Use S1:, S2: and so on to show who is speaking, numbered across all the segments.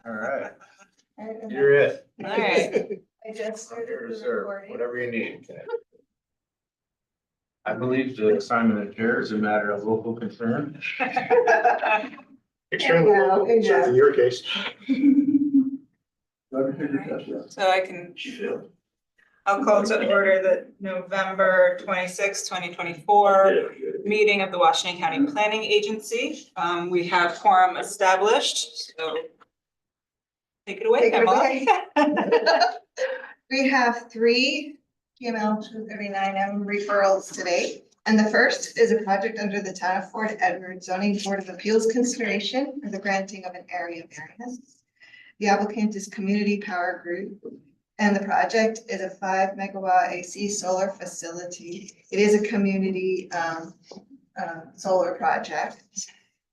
S1: All right, you're it.
S2: All right.
S3: I just
S1: I'm here
S3: started
S1: to
S3: the
S1: serve,
S3: recording.
S1: whatever you need. I believe the assignment of chair is a matter of local concern.
S4: Extremely
S3: Yeah,
S4: local,
S3: yeah.
S4: so in your case.
S2: So I can, I'll call to order the November 26, 2024 meeting of the Washington County Planning Agency. We have quorum established, so take it away,
S3: Take it
S2: Pamela.
S3: away. We have 3 PML 239M referrals today. And the first is a project under the Town of Fort Edward Zoning Board of Appeals consideration for the granting of an area variance. The applicant is Community Power Group, and the project is a 5 megawatt AC solar facility. It is a community solar project.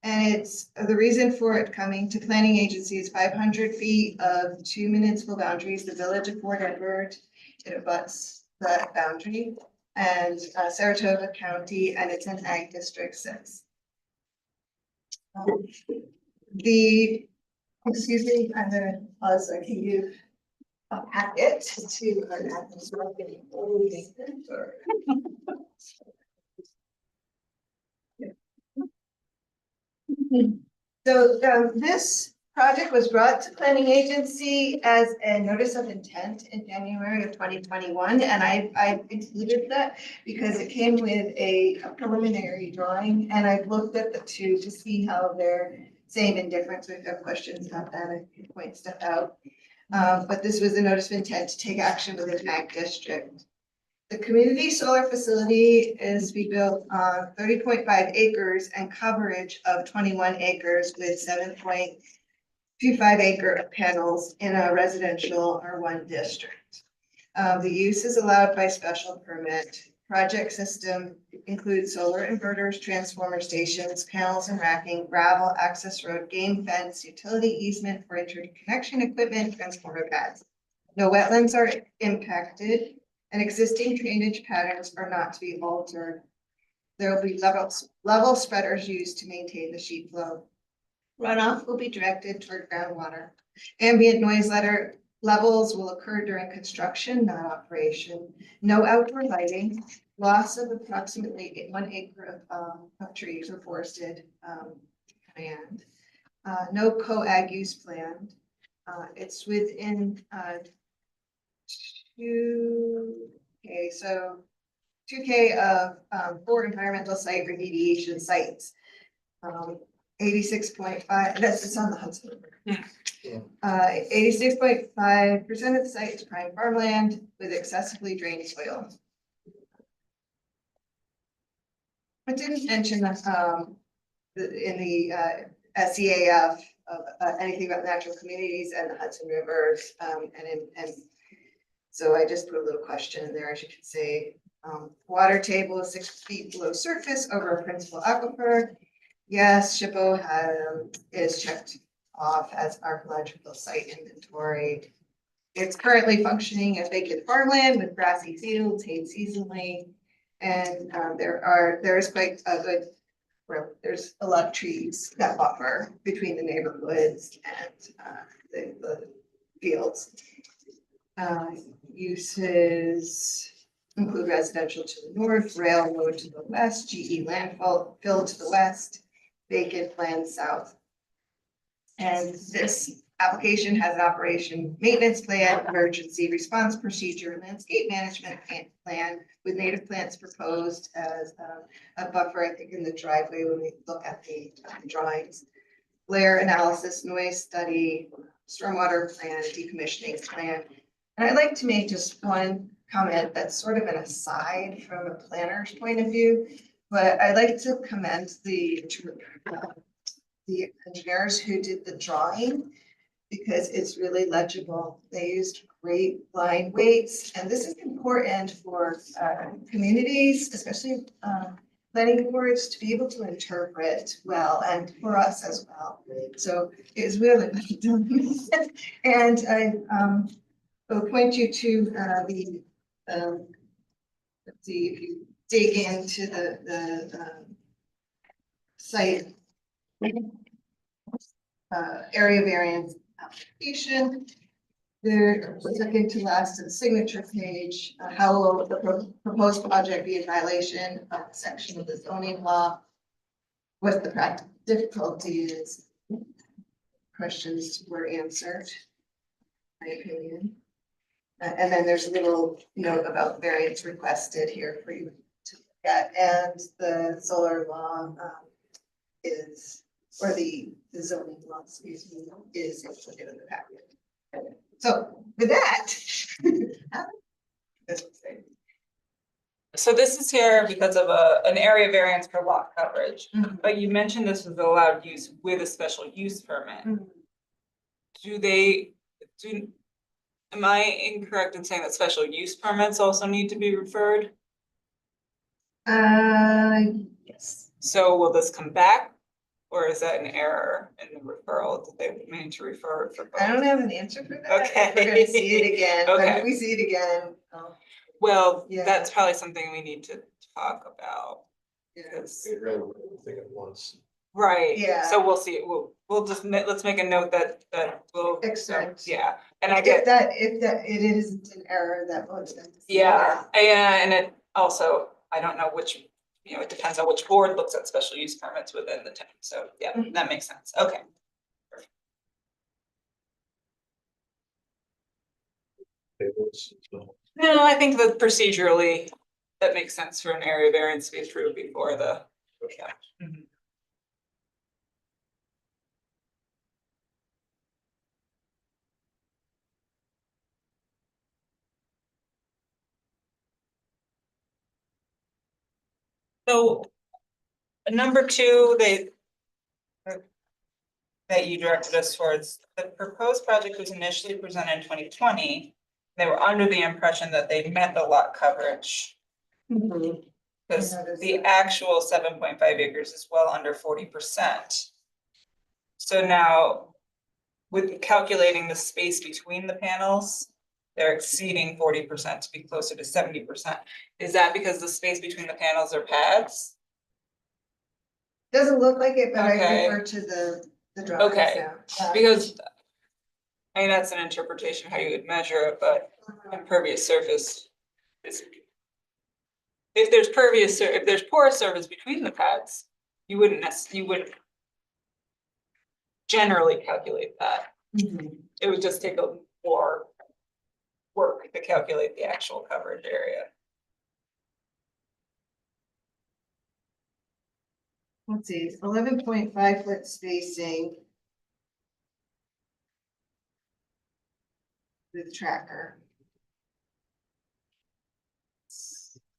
S3: And it's, the reason for it coming to planning agency is 500 feet of 2 municipal boundaries, the village of Fort Edward. It abuts that boundary, and Saratoga County, and it's in Ag District 6. Excuse me, I'm gonna pause so I can give a packet to our So this project was brought to planning agency as a notice of intent in January of 2021, and I included that because it came with a preliminary drawing, and I've looked at the two to see how they're same and different. So if you have questions about that, I can point stuff out. But this was a notice of intent to take action within Ag District. The community solar facility is to be built on 30.5 acres and coverage of 21 acres with 7.25 acre panels in a residential R1 district. The use is allowed by special permit. Project system includes solar inverters, transformer stations, panels and racking, gravel, access road, game fence, utility easement for interconnection equipment, transformer pads. No wetlands are impacted, and existing drainage patterns are not to be altered. There will be level spreaders used to maintain the sheet flow. Runoff will be directed toward groundwater. Ambient noise levels will occur during construction, not operation. No outdoor lighting. Loss of approximately 1 acre of trees or forested land. No co-ag use planned. It's within 2K of 4 environmental site remediation sites. 86.5, it's on the Hudson River. 86.5% of the site is prime farmland with excessively drained soil. I didn't mention that in the SEAF of anything about natural communities and the Hudson Rivers, and so I just put a little question in there, as you can see. Water table is 6 feet below surface over a principal aquifer. Yes, SHPO is checked off as archaeological site inventory. It's currently functioning as vacant farmland with grassy fields, hayed seasonally. And there is quite a good, well, there's a lot of trees that buffer between the neighborhoods and the fields. Uses include residential to the north, railroad to the west, GE landfill to the west, vacant land south. And this application has an operation maintenance plan, emergency response procedure, landscape management plan with native plants proposed as a buffer, I think, in the driveway when we look at the drawings. Glare analysis, noise study, stormwater plan, decommissioning plan. And I'd like to make just one comment that's sort of an aside from a planner's point of view, but I'd like to commend the engineers who did the drawing because it's really legible. They used great line weights, and this is important for communities, especially planning boards, to be able to interpret well, and for us as well. So it's really well done. And I will point you to let's see if you dig into the site area variance application. There, second to last to the signature page, how will the proposed project be in violation of the section of the zoning law? What the practical difficulty is? Questions were answered, my opinion. And then there's a little note about variance requested here for you to look at, and the solar law is, or the zoning law, excuse me, is included in the packet. So with that. That's what
S2: So this is here because of an area variance for lot coverage,
S3: Mhm.
S2: but you mentioned this was allowed use with a special use permit. Am I incorrect in saying that special use permits also need to be referred?
S3: Yes.
S2: So will this come back? Or is that an error in the referral that they mean to refer for both?
S3: I don't have an answer for that.
S2: Okay.
S3: We're gonna see it again, but
S2: Okay.
S3: if we see it again,
S2: Well,
S3: Yeah.
S2: that's probably something we need to talk about,
S3: yeah.
S2: because,
S1: They'd rather put everything at once.
S2: right,
S3: Yeah.
S2: so we'll see, we'll just, let's make a note that we'll.
S3: Expect.
S2: Yeah, and I
S3: If
S2: get,
S3: that, it isn't an error, that was.
S2: yeah, and it also, I don't know which, it depends on which board looks at special use permits within the town, so, yeah,
S3: Mhm.
S2: that makes sense, okay. No, I think that procedurally, that makes sense for an area variance to be approved before the. Yeah. Mhm. So, number two, that you directed us towards, the proposed project was initially presented in 2020. They were under the impression that they met the lot coverage. Because
S3: I noticed
S2: the
S3: that.
S2: actual 7.5 acres is well under 40%. So now, with calculating the space between the panels, they're exceeding 40% to be closer to 70%. Is that because the space between the panels are pads?
S3: Doesn't look like it, but I
S2: Okay.
S3: refer to the drawings
S2: Okay.
S3: now. Yeah.
S2: Because, I mean, that's an interpretation how you would measure it, but impervious surface is. If there's if there's porous surface between the pads, you wouldn't generally calculate that.
S3: Mhm.
S2: It would just take a more work to calculate the actual coverage area.
S3: Let's see, 11.5 foot spacing. With tracker.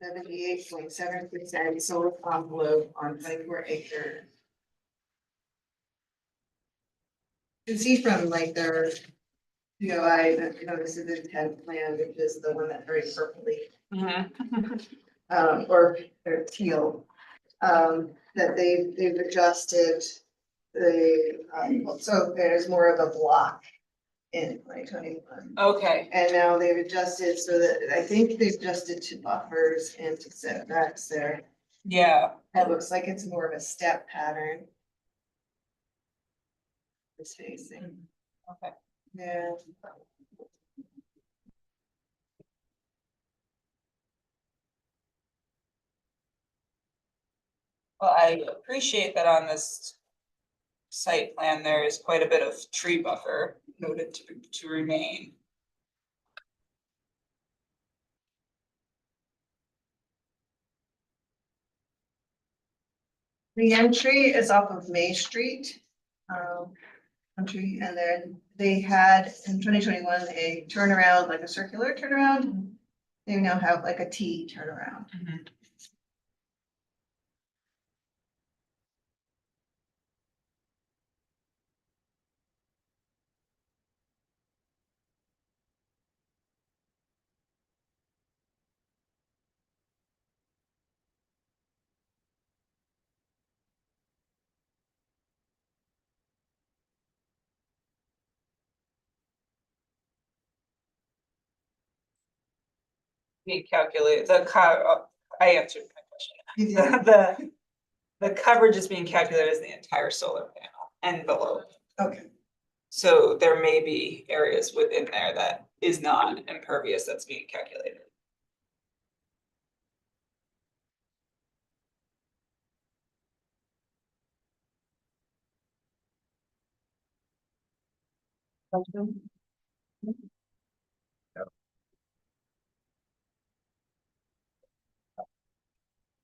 S3: 78.7% solar envelope on 24 acre. You can see from like their POI, that, this is the intent plan, which is the one that very purpley, or teal. That they've adjusted the, so there's more of a block in 2021.
S2: Okay,
S3: And now they've adjusted so that, I think they've adjusted to buffers and to setbacks there.
S2: yeah,
S3: It looks like it's more of a step pattern. It's facing,
S2: okay.
S3: yeah.
S2: Well, I appreciate that on this site plan, there is quite a bit of tree buffer noted to remain.
S3: The entry is off of May Street. Country, and then they had in 2021 a turnaround, like a circular turnaround. They now have like a T turnaround.
S2: Being calculated, I answered my question.
S3: You did?
S2: The coverage is being calculated as the entire solar panel envelope.
S3: Okay,
S2: So there may be areas within there that is not impervious that's being calculated.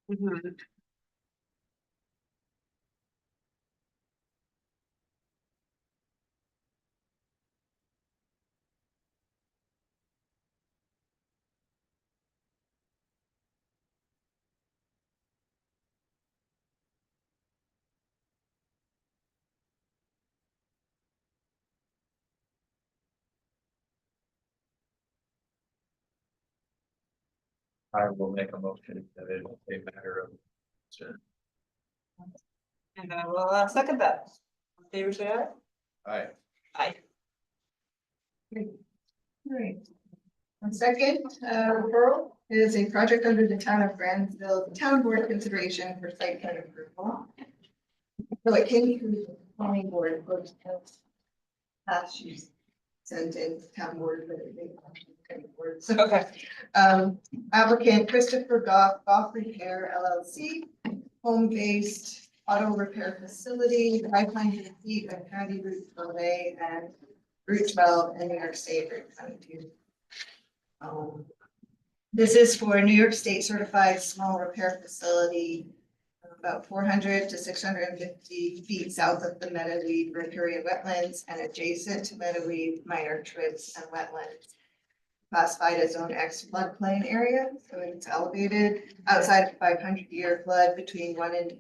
S2: Mhm.
S1: I will make a motion that it will be a matter of concern.
S2: And I will second that. All in favor, say aye.
S1: Aye.
S2: Aye.
S3: Right. And second, referral is a project under the town of Granville Town Board consideration for site plan approval. So it came through the planning board, but last year's sent in to town board, but it didn't come to the planning board. So,
S2: Okay.
S3: applicant Christopher Goff Repair LLC, home-based auto repair facility, 500 feet of County Route 12A and Route 12 in New York State, Route 22. This is for a New York State certified small repair facility, about 400 to 650 feet south of the Meadoweed riparian wetlands and adjacent to Meadoweed minor trips and wetlands. Classified as Zone X floodplain area, so it's elevated outside of 500-year flood between 1 and,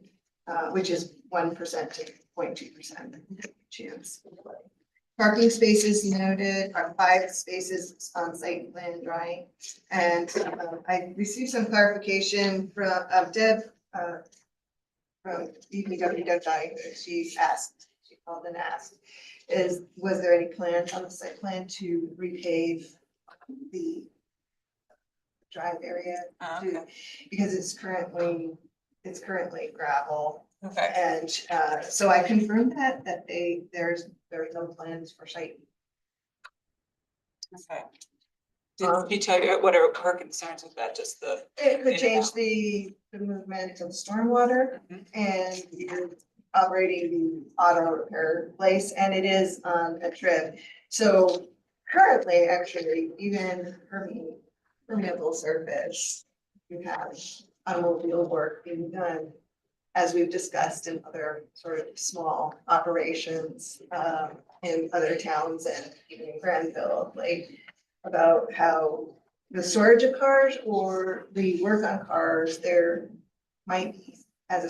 S3: which is 1% to 0.2% chance. Parking spaces noted are 5 spaces on site plan drawing. And I received some clarification from Deb from DPW. She called and asked, was there any plans on the site plan to repave the drive area?
S2: Okay.
S3: Because it's currently gravel.
S2: Okay.
S3: And so I confirmed that there's no plans for site.
S2: Okay. Did she tell you what are her concerns with that? Just the.
S3: It could
S2: In
S3: change
S2: and
S3: the movement of stormwater
S2: Mhm.
S3: and you're operating the auto repair place and it is on a trip. So currently, actually, even permeable surface, you have automobile work being done, as we've discussed in other sort of small operations in other towns and even in Granville, like about how the storage of cars or the work on cars, there might be, as a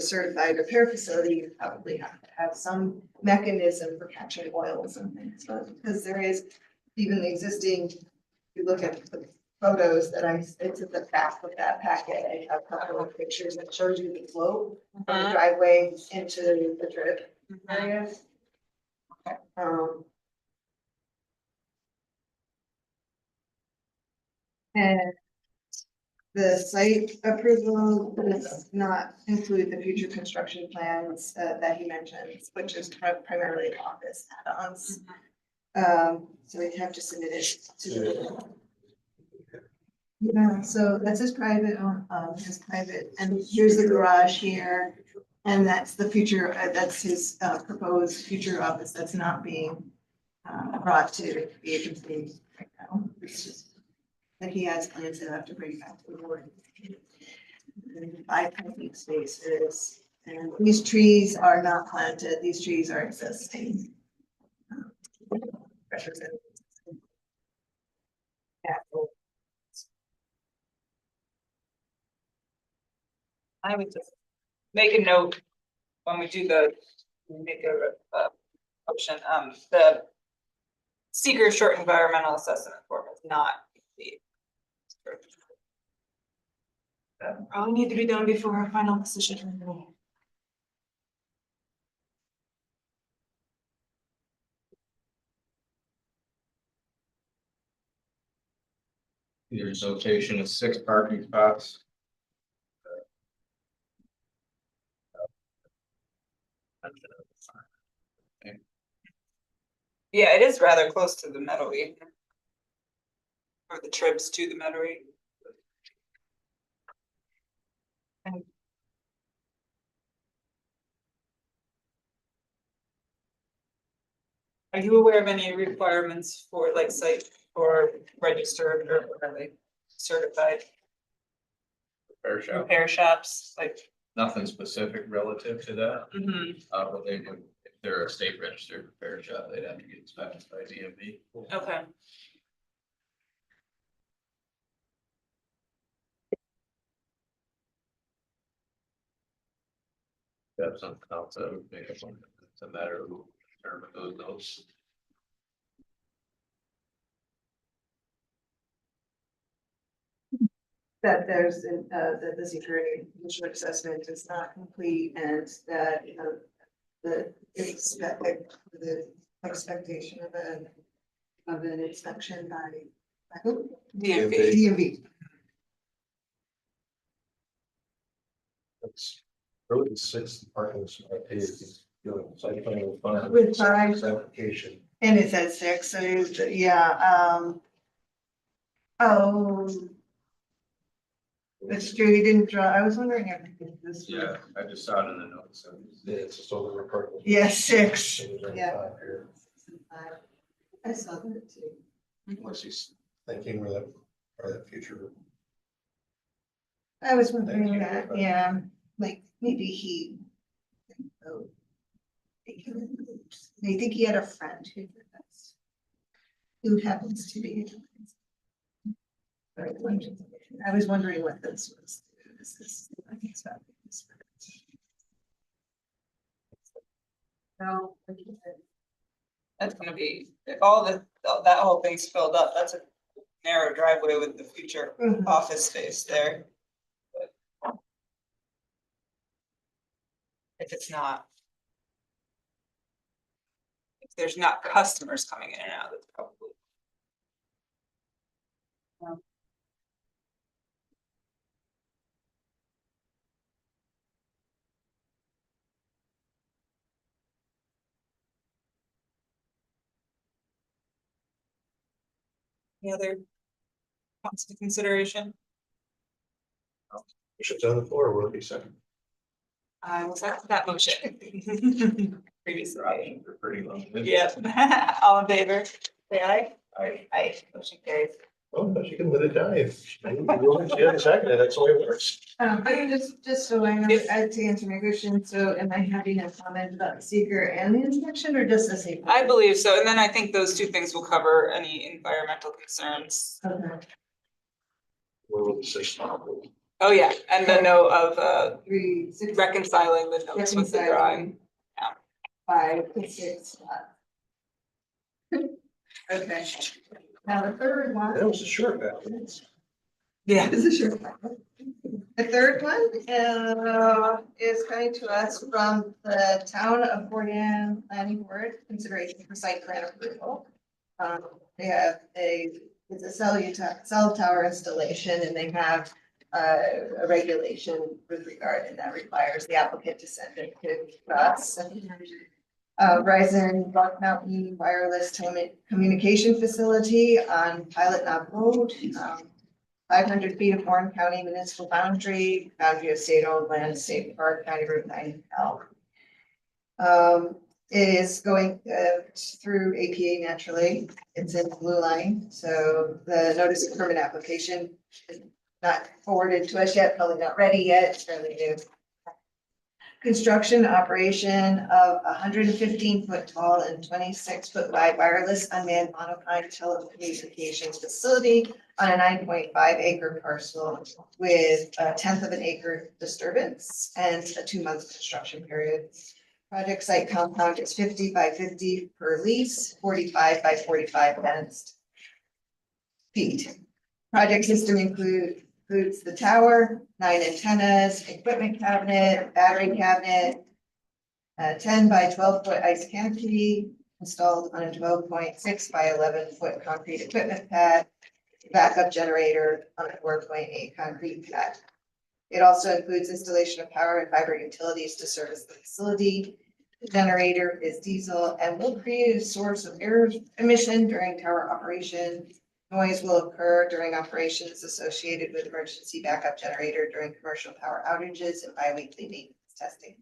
S3: certified repair facility, you probably have to have some mechanism for catching oils and things, but because there is even the existing, you look at the photos that it's at the back of that packet, I have a couple of pictures that shows you the flow from the driveway into the drip area.
S2: Okay.
S3: And the site approval does not include the future construction plans that he mentions, which is primarily office add-ons. So we have to submit it to. Yeah, so that's his private, and here's the garage here. And that's the future, that's his proposed future office that's not being brought to be a complete right now. It's just that he has plans to have to bring back to the board. And 5 parking spaces, and these trees are not planted, these trees are existing. Represent. Yeah.
S2: I would just make a note when we do make a option, the seeker short environmental assessment form is not complete. That probably need to be done before our final decision.
S1: There's notation of 6 parking spots.
S2: Yeah, it is rather close to the Meadowy. Or the trips to the Meadowy. And are you aware of any requirements for like site or registered or are they certified
S1: Repair shop,
S2: repair shops, like?
S1: nothing specific relative to that,
S2: Mhm.
S1: but they would, if they're a state registered repair shop, they'd have to get inspected by DMV.
S2: Okay,
S1: That's something else that would make it, it's a matter of who determine those notes.
S3: That there's, that the security condition assessment is not complete and that, the expectation of an inspection by who?
S2: DMV.
S3: DMV.
S4: That's really the sixth parking spot is doing site plan with fund.
S3: With five.
S4: Application.
S3: And it says six, so it's, yeah, oh. That's true, he didn't draw, I was wondering if this.
S1: Yeah, I just saw it in the notes. So
S4: Yeah, it's just over the parking.
S3: Yeah, six.
S4: There's only
S3: Yeah.
S4: five here.
S3: I saw that too.
S4: Unless he's thinking where that future.
S3: I was wondering
S4: Thank you.
S3: that, yeah, like maybe he. Oh. I think he had a friend who did this. Who happens to be. I was wondering what this was. This is. No.
S2: That's gonna be, if all the, that whole thing's filled up, that's a narrow driveway with the future
S3: Mhm.
S2: office space there. But if it's not. If there's not customers coming in and out, that's probably. Any other points of consideration?
S4: Motion's on the floor, will it be second?
S2: I will second that motion. Previously.
S1: Your options are pretty limited.
S2: Yeah, all in favor, say aye. Aye, motion carries.
S4: Oh, no, she can let it die if she hasn't seconded, that's the way it works.
S3: I just so I know, to answer my question, so am I having a comment about the seeker and the inspection or just the seeker?
S2: I believe so, and then I think those two things will cover any environmental concerns.
S3: Okay,
S4: Where will the sixth?
S2: Oh, yeah, and the note of
S3: 3, 6.
S2: reconciling the notes with the drawing.
S3: Reconciling 5 to 6. Okay, now the third one.
S4: That was a short battle.
S2: Yeah.
S3: This is your. The third one is coming to us from the town of Fordham Planning Board, consideration for site plan approval. They have it's a cell tower installation and they have a regulation with regard and that requires the applicant to send it to us. Verizon Rock Mountain Wireless Communication Facility on Pilot Knob Road. 500 feet of Warren County municipal boundary of state-owned land, state park, County Route 9L. It is going through APA naturally. It's in blue line, so the notice of permit application is not forwarded to us yet, probably not ready yet, it's fairly new. Construction operation of 115-foot tall and 26-foot wide wireless unmanned monopile telecommunications facility on a 9.5 acre parcel with a 1/10 of an acre disturbance and a 2-month construction period. Project site compound is 50 by 50 per lease, 45 by 45 fenced feet. Project system includes the tower, 9 antennas, equipment cabinet, battery cabinet, 10 by 12-foot ice canopy installed on a 12.6 by 11-foot concrete equipment pad, backup generator on a 4.8 concrete pad. It also includes installation of power and fiber utilities to service the facility. The generator is diesel and will create a source of air emission during tower operation. Noise will occur during operations associated with emergency backup generator during commercial power outages and biweekly maintenance testing.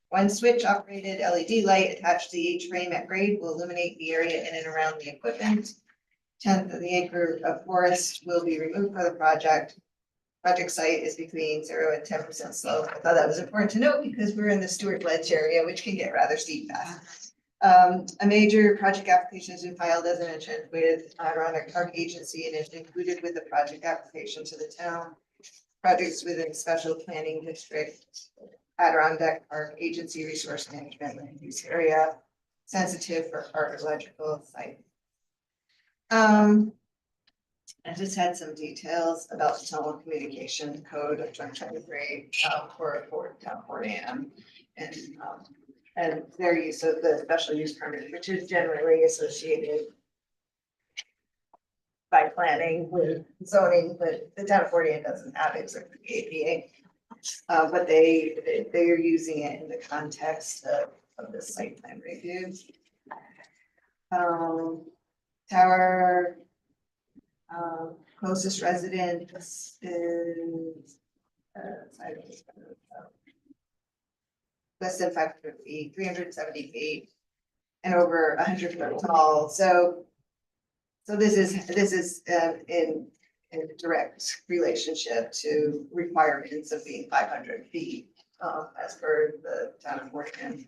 S3: One switch operated LED light attached to the H-frame at grade will illuminate the area in and around the equipment. 1/10 of the acre of forest will be removed for the project. Project site is between 0 and 10% slope. I thought that was important to note because we're in the Stewart Ledge area, which can get rather steep fast. A major project application has been filed, as I mentioned, with Adirondack Park Agency and is included with the project application to the town. Projects within special planning district, Adirondack Park Agency Resource Management Land Use Area, sensitive for archaeological site. I just had some details about the telecommunication code of 2023 for town 4 AM. And their use of the special use permit, which is generally associated by planning with zoning, but the town of Fort Anne doesn't have it, except for the APA. But they are using it in the context of the site plan review. Tower closest residence is less than 500 feet, 370 feet, and over 100 foot tall. So this is in direct relationship to requirements of being 500 feet as per the town of Fort Anne.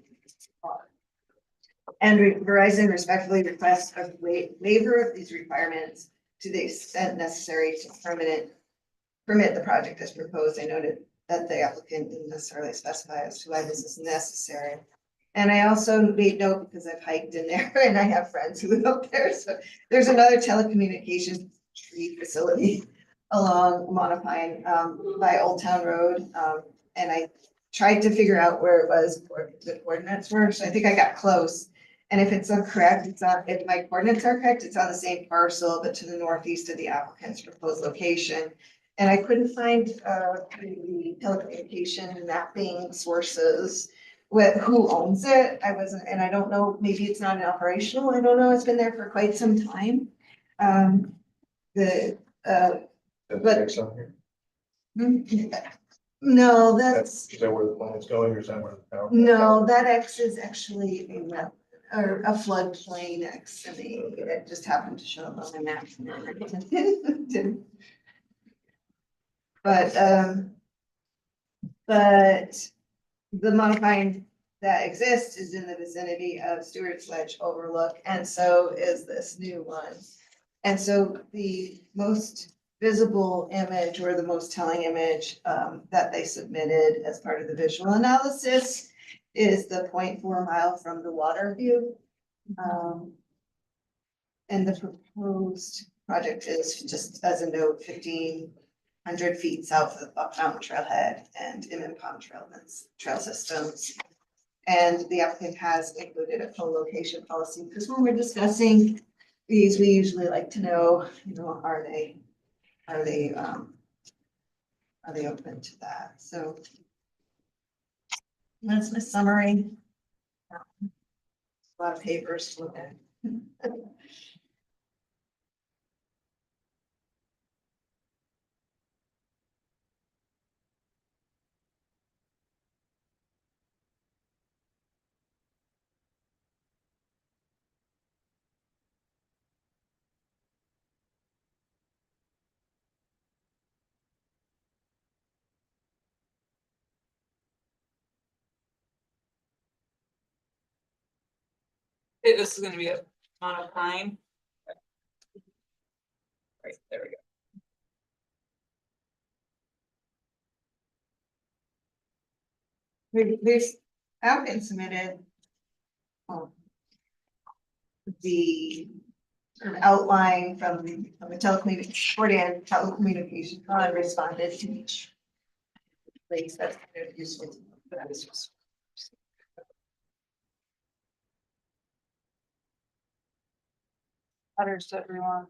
S3: And Verizon respectfully requests a waiver of these requirements to the extent necessary to permit the project as proposed. I noted that the applicant didn't necessarily specify as to why this is necessary. And I also made note because I've hiked in there and I have friends who live up there. So there's another telecommunications tree facility along Monopine by Old Town Road. And I tried to figure out where it was, where the coordinates were. So I think I got close. And if it's incorrect, if my coordinates are correct, it's on the same parcel, but to the northeast of the applicant's proposed location. And I couldn't find the telecommunication mapping sources with who owns it. And I don't know, maybe it's not operational. I don't know. It's been there for quite some time. But-
S4: That's on here.
S3: No, that's,
S4: Is that where the plan is going or is that where the power?
S3: no, that X is actually a wetland or a floodplain X. I mean, it just happened to show up on my map. But the Monopine that exists is in the vicinity of Stewart's Ledge Overlook, and so is this new one. And so the most visible image or the most telling image that they submitted as part of the visual analysis is the 0.4 mile from the water view. And the proposed project is, just as a note, 1,500 feet south of Buck Mountain Trailhead and Inman Pond trail systems. And the applicant has included a co-location policy, because when we're discussing these, we usually like to know, are they open to that? So that's my summary. A lot of papers to look at.
S2: This is gonna be a Monopine. Right, there we go.
S3: There's applicant submitted the sort of outline from the telecommunication fund responded to each place. That's kind of useful to know, but I was just.
S2: Letters to everyone.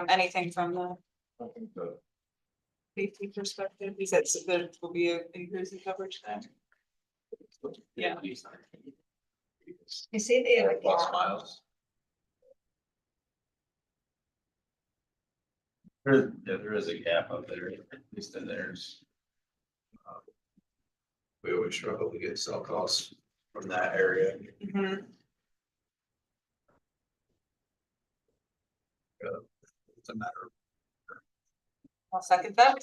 S2: Anything from the Safety perspective, he said there will be an increase in coverage then. Yeah.
S3: You see they have a
S1: Plus
S3: gap.
S1: miles. There is a gap up there, at least in theirs. We always struggle to get cell costs from that area.
S2: Mhm.
S1: It's a matter of.
S2: I'll second that.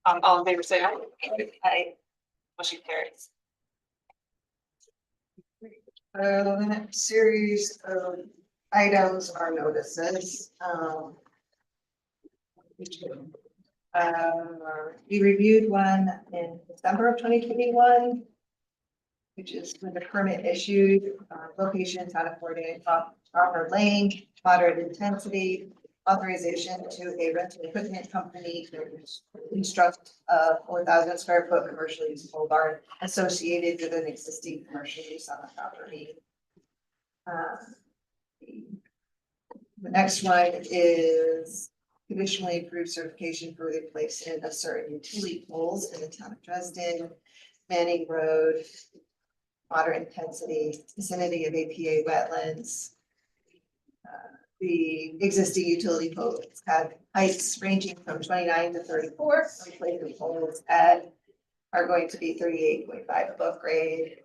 S2: All in favor, say aye. Aye. Motion carries.
S3: The next series of items are notices. We reviewed one in December of 2021, which is when the permit issued, location, town of Fort Dade, proper lane, moderate intensity, authorization to a rental equipment company to construct a 4,000 square foot commercial usable barn associated with an existing commercial use on the property. The next one is conditionally approved certification for the placement of certain utility poles in the town of Dresden, Manning Road, water intensity, vicinity of APA wetlands. The existing utility poles have heights ranging from 29 to 34. Replacement poles are going to be 38.5 above grade.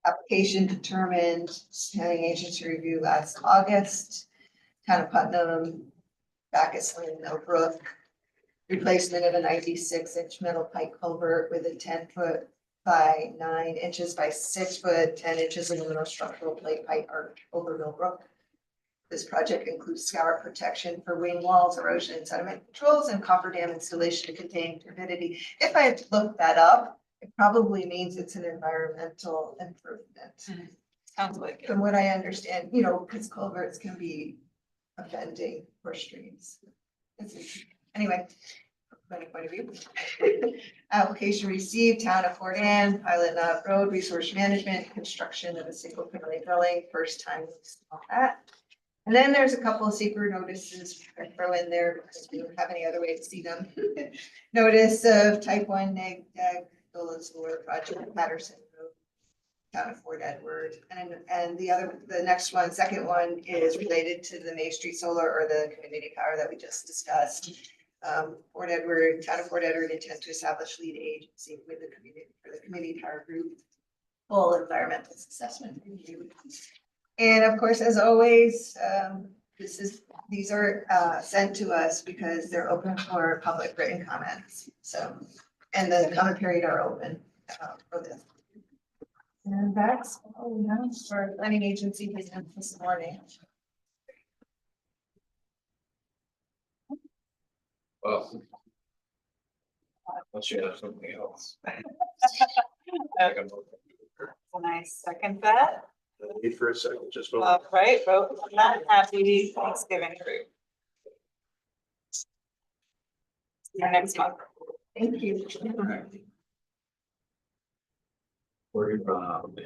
S3: Application determined planning agency review last August. Town of Putnam, Backus Lane, Millbrook. Replacement of a 96-inch metal pipe culvert with a 10-foot by 9 inches by 6 foot, 10 inches aluminum structural plate pipe arch over Millbrook. This project includes scour protection for wing walls, erosion and sediment controls, and coffer dam installation to contain turbidity. If I had looked that up, it probably means it's an environmental improvement.
S2: Sounds like it.
S3: From what I understand, you know, because culverts can be offending for streams. Anyway, from my point of view. Application received, town of Fort Anne, pilot Knob Road, resource management, construction of a single family dwelling, first time we saw that. And then there's a couple of secret notices I throw in there because we don't have any other way to see them. Notice of type 1 neg deck, Dolan's Lure project, Patterson Road, town of Fort Edward. And the next one, second one is related to the May Street Solar or the community power that we just discussed. Fort Edward, town of Fort Edward intends to establish lead agency with the community for the community power group. Full environmental assessment review. And of course, as always, these are sent to us because they're open for public written comments. So, and the comment period are open for this. And that's all we have for planning agency business this morning.
S1: Well. Unless you have something else.
S2: Can I second that?
S4: Wait for a second, just vote.
S2: All right, vote on that. Happy Thanksgiving crew. See you next month.
S3: Thank you.
S1: Where you from?